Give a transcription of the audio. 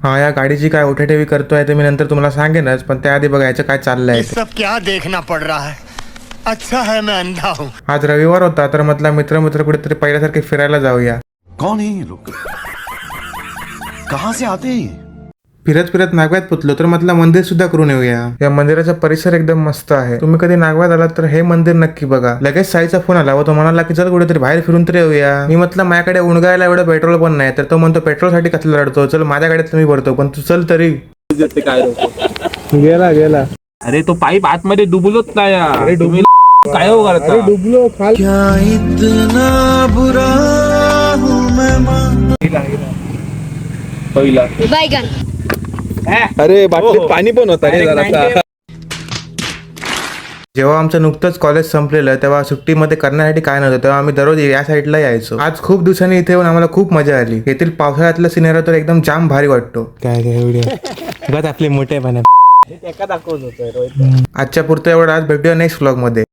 हा, या गाडीची काय उठाठेवी करतोय ते मी नंतर तुम्हाला सांगेनच, पण त्याआधी बघा याचं काय चाललंय. सब क्या देखना पड़ रहा है. अच्छा है मैं अंधा हूँ. आज रविवार होता तर म्हटलं मित्र कुठेतरी पहिल्यासारखे फिरायला जाऊया. कौन है ये लोग? कहाँ से आते हैं? फिरत नागव्यात पोचलो तर म्हटलं मंदिर सुद्धा करून येऊया. या मंदिराचा परिसर एकदम मस्त आहे. तुम्ही कधी नागव्यात आलात तर हे मंदिर नक्की बघा. लगेच साईचा फोन आला व तो म्हणाला की चल कुठेतरी बाहेर फिरून तरी येऊया. मी म्हटलं माझ्याकडे उणगायला एवढं पेट्रोल पण नाही. तर तो म्हणतो पेट्रोलसाठी कसला रडतो, चल माझ्या गाडीत मी भरतो, पण तू चल तरी. गेला अरे तो पाईप आतमध्ये डुबलोच नाही यार. अरे तुम्ही काय हो करता? अरे डुबलो खाली. पहिला अरे बाटलीत पाणी पण होतं रे जरासा. जेव्हा आमचं नुकतंच कॉलेज संपलेलं तेव्हा सुट्टीमध्ये करण्यासाठी काय नव्हतं, तेव्हा आम्ही दररोज या साईडला यायचो. आज खूप दिवसांनी इथे येऊन आम्हाला खूप मजा आली. येथील पावसाळ्यातला सिनेरा तर एकदम जाम भारी वाटतो. काय आपले मोठे पण आजच्या पुरतं एवढं. आज भेटूया नेक्स्ट व्लॉग मध्ये.